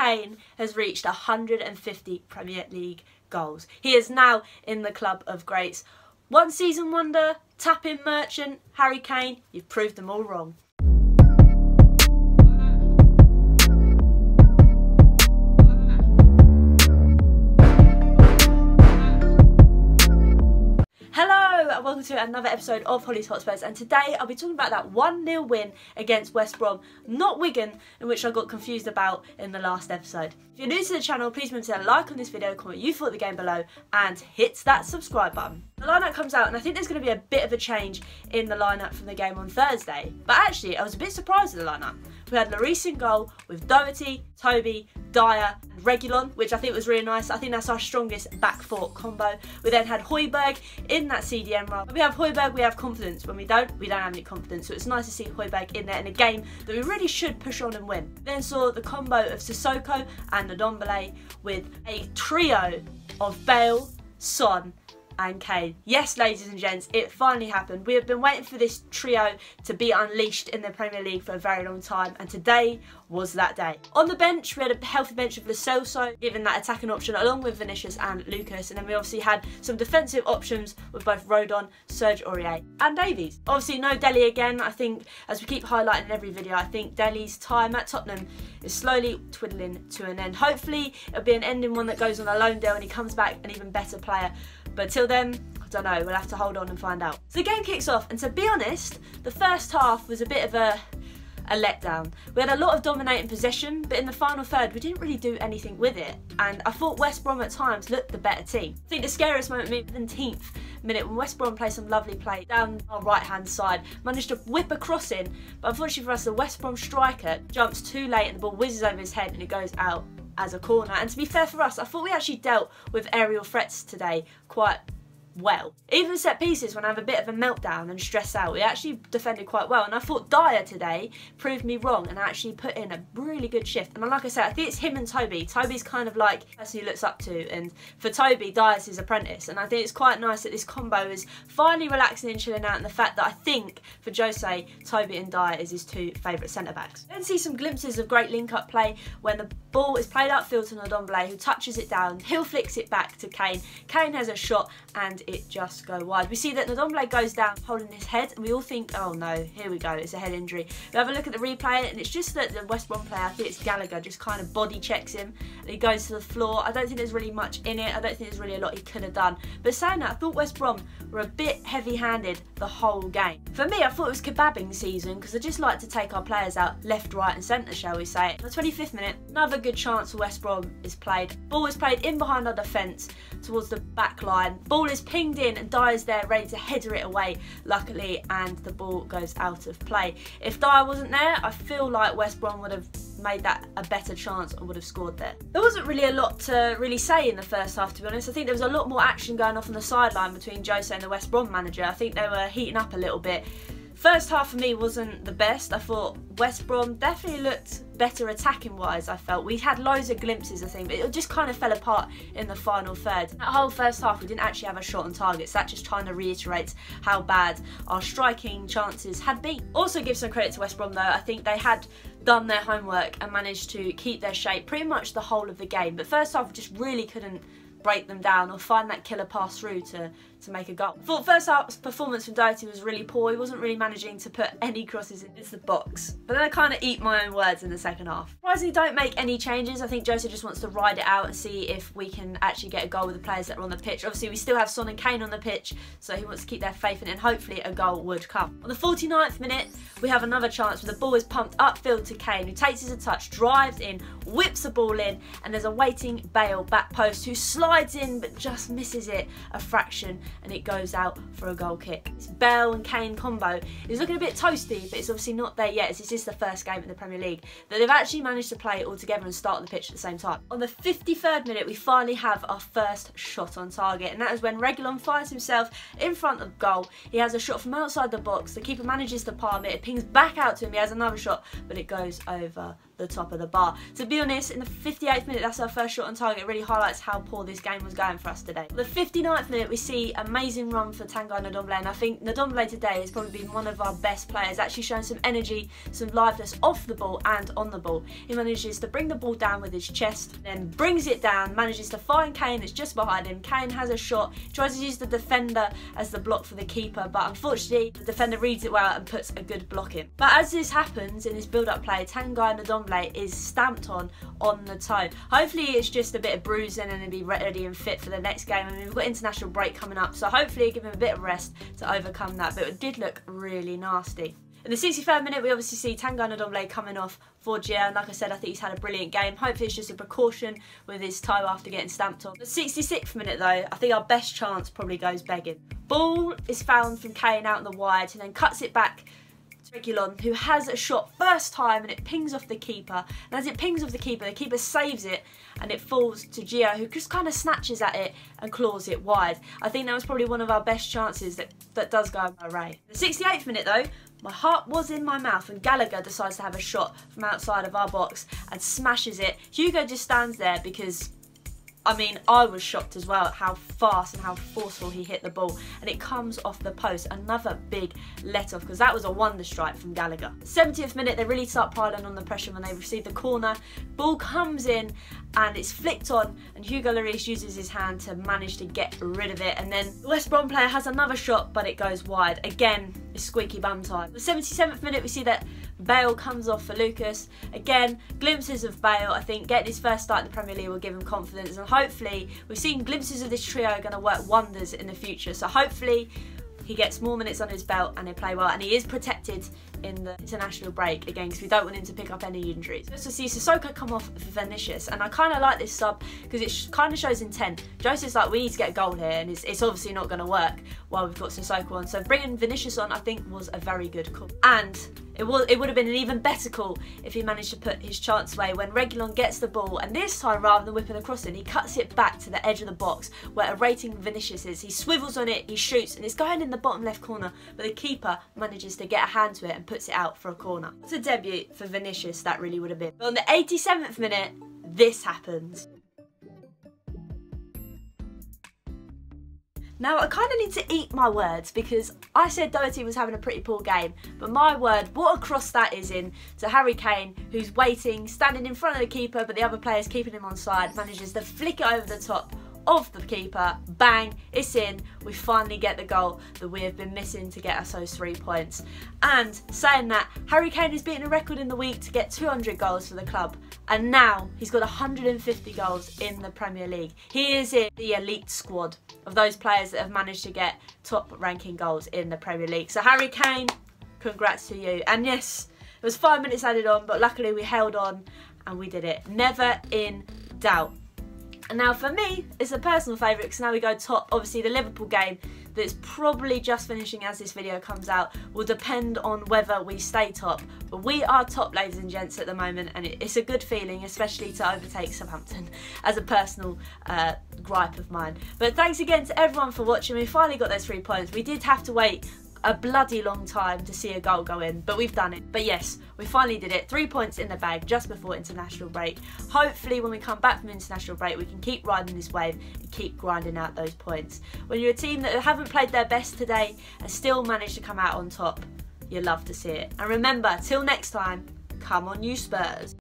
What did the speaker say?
Kane has reached 150 Premier League goals. He is now in the club of greats. One season wonder, tap-in merchant, Harry Kane, you've proved them all wrong. Hello and welcome to another episode of Hollie's Hotspurs, and today I'll be talking about that 1-0 win against West Brom, not Wigan, in which I got confused about in the last episode. If you're new to the channel, please remember to like on this video, comment what you thought of the game below, and hit that subscribe button. The lineup comes out, and I think there's going to be a bit of a change in the lineup from the game on Thursday, but actually I was a bit surprised at the lineup. We had Lloris in goal with Doherty, Toby, Dyer and Reguilon, which I think was really nice. I think that's our strongest back four combo. We then had Højbjerg in that CDM role. When we have Højbjerg, we have confidence. When we don't have any confidence. So it's nice to see Højbjerg in there in a game that we really should push on and win. Then saw the combo of Sissoko and Ndombele with a trio of Bale, Son and Kane. Yes, ladies and gents, it finally happened. We have been waiting for this trio to be unleashed in the Premier League for a very long time, and today was that day. On the bench, we had a healthy bench of Lo Celso, given that attacking option along with Vinicius and Lucas, and then we obviously had some defensive options with both Rodon, Serge Aurier and Davies. Obviously no Dele again. I think, as we keep highlighting in every video, I think Dele's time at Tottenham is slowly twiddling to an end. Hopefully it'll be an ending one that goes on a loan deal and he comes back an even better player. But till then, I don't know, we'll have to hold on and find out. So the game kicks off, and to be honest, the first half was a bit of a letdown. We had a lot of dominating possession, but in the final third we didn't really do anything with it, and I thought West Brom at times looked the better team. I think the scariest moment was the 17th minute when West Brom played some lovely play down our right hand side, managed to whip a cross in, but unfortunately for us the West Brom striker jumps too late and the ball whizzes over his head and it goes out as a corner. And to be fair for us, I thought we actually dealt with aerial threats today quite well. Even set pieces, when I have a bit of a meltdown and stress out, we actually defended quite well, and I thought Dyer today proved me wrong and actually put in a really good shift. And like I said, I think it's him and Toby. Toby's kind of like the person he looks up to, and for Toby, Dyer's his apprentice, and I think it's quite nice that this combo is finally relaxing and chilling out, and the fact that I think for Jose, Toby and Dyer is his two favourite centre-backs. Then see some glimpses of great link-up play when the ball is played upfield to Ndombele, who touches it down, he'll flicks it back to Kane. Kane has a shot and it just go wide. We see that Ndombele goes down holding his head, and we all think, oh no, here we go, it's a head injury. We have a look at the replay, and it's just that the West Brom player, I think it's Gallagher, just kind of body checks him and he goes to the floor. I don't think there's really much in it. I don't think there's really a lot he could have done. But saying that, I thought West Brom were a bit heavy-handed the whole game. For me, I thought it was kebabbing season, because I just like to take our players out left, right and centre, shall we say. In the 25th minute, another good chance for West Brom is played. Ball is played in behind our defence towards the back line. Ball is pinged in and Dyer's there ready to header it away, luckily, and the ball goes out of play. If Dyer wasn't there, I feel like West Brom would have made that a better chance and would have scored there. There wasn't really a lot to really say in the first half, to be honest. I think there was a lot more action going off on the sideline between Jose and the West Brom manager. I think they were heating up a little bit. First half for me wasn't the best. I thought West Brom definitely looked better attacking wise. I felt we had loads of glimpses, I think, but it just kind of fell apart in the final third. That whole first half we didn't actually have a shot on target, so that just kind of reiterates how bad our striking chances had been. Also give some credit to West Brom though. I think they had done their homework and managed to keep their shape pretty much the whole of the game, but first half we just really couldn't break them down or find that killer pass through to make a goal. I thought first half's performance from Doherty was really poor. He wasn't really managing to put any crosses into the box. But then I kind of eat my own words in the second half. Surprisingly, don't make any changes. I think Jose just wants to ride it out and see if we can actually get a goal with the players that are on the pitch. Obviously, we still have Son and Kane on the pitch, so he wants to keep their faith in it, and hopefully a goal would come. On the 49th minute, we have another chance where the ball is pumped upfield to Kane, who takes his a touch, drives in, whips the ball in, and there's a waiting Bale back post who slides in but just misses it a fraction, and it goes out for a goal kick. This Bale and Kane combo is looking a bit toasty, but it's obviously not there yet, as this is the first game in the Premier League that they've actually managed to play all together and start on the pitch at the same time. On the 53rd minute, we finally have our first shot on target, and that is when Reguilon finds himself in front of goal. He has a shot from outside the box, the keeper manages to palm it, it pings back out to him, he has another shot, but it goes over the the top of the bar. To be honest, in the 58th minute, that's our first shot on target. It really highlights how poor this game was going for us today. The 59th minute, we see amazing run for Tanguy Ndombele, and I think Ndombele today has probably been one of our best players, actually showing some energy, some liveliness off the ball and on the ball. He manages to bring the ball down with his chest, then brings it down, manages to find Kane that's just behind him. Kane has a shot, tries to use the defender as the block for the keeper, but unfortunately the defender reads it well and puts a good block in. But as this happens in this build-up play, Tanguy Ndombele is stamped on the toe. Hopefully it's just a bit of bruising and he'll be ready and fit for the next game. I mean, we've got international break coming up, so hopefully give him a bit of rest to overcome that, but it did look really nasty. In the 63rd minute, we obviously see Tanguy Ndombele coming off for Gia, and like I said, I think he's had a brilliant game. Hopefully it's just a precaution with his toe after getting stamped on. The 66th minute though, I think our best chance probably goes begging. Ball is found from Kane out in the wide, and then cuts it back to Reguilon, who has a shot first time, and it pings off the keeper. And as it pings off the keeper saves it, and it falls to Gia, who just kind of snatches at it and claws it wide. I think that was probably one of our best chances that does go our way. The 68th minute though, my heart was in my mouth and Gallagher decides to have a shot from outside of our box and smashes it. Hugo just stands there because, I mean, I was shocked as well at how fast and how forceful he hit the ball, and it comes off the post. Another big let off, because that was a wonder strike from Gallagher. 70th minute, they really start piling on the pressure when they receive the corner. Ball comes in and it's flicked on, and Hugo Lloris uses his hand to manage to get rid of it, and then the West Brom player has another shot, but it goes wide. Again, it's squeaky bum time. The 77th minute, we see that Bale comes off for Lucas. Again, glimpses of Bale. I think getting his first start in the Premier League will give him confidence, and hopefully we've seen glimpses of this trio are going to work wonders in the future. So hopefully he gets more minutes on his belt and he'll play well, and he is protected in the international break again because we don't want him to pick up any injuries. So see Sissoko come off for Vinicius, and I kind of like this sub because it kind of shows intent. Joseph's like, we need to get a goal here, and it's obviously not going to work while we've got Sissoko on. So bringing Vinicius on, I think, was a very good call. And it would have been an even better call if he managed to put his chance away when Reguilon gets the ball, and this time rather than whipping across it, he cuts it back to the edge of the box where a rating Vinicius is. He swivels on it, he shoots, and it's going in the bottom left corner, but the keeper manages to get a hand to it and puts it out for a corner. It's a debut for Vinicius, that really would have been. But on the 87th minute, this happens. Now, I kind of need to eat my words because I said Doherty was having a pretty poor game, but my word, what a cross that is in to Harry Kane, who's waiting, standing in front of the keeper, but the other player's keeping him on side, manages to flick it over the top of the keeper, bang, it's in. We finally get the goal that we have been missing to get us those 3 points. And saying that, Harry Kane has beaten a record in the week to get 200 goals for the club, and now he's got 150 goals in the Premier League. He is in the elite squad of those players that have managed to get top ranking goals in the Premier League. So Harry Kane, congrats to you. And yes, it was 5 minutes added on, but luckily we held on and we did it. Never in doubt. And now for me, it's a personal favourite because now we go top. Obviously the Liverpool game that's probably just finishing as this video comes out will depend on whether we stay top. But we are top, ladies and gents, at the moment, and it's a good feeling, especially to overtake Southampton as a personal gripe of mine. But thanks again to everyone for watching. We finally got those 3 points. We did have to wait a bloody long time to see a goal go in, but we've done it. But yes, we finally did it. 3 points in the bag just before international break. Hopefully when we come back from international break we can keep riding this wave and keep grinding out those points. When you're a team that haven't played their best today and still managed to come out on top, you love to see it. And remember, till next time, come on you Spurs.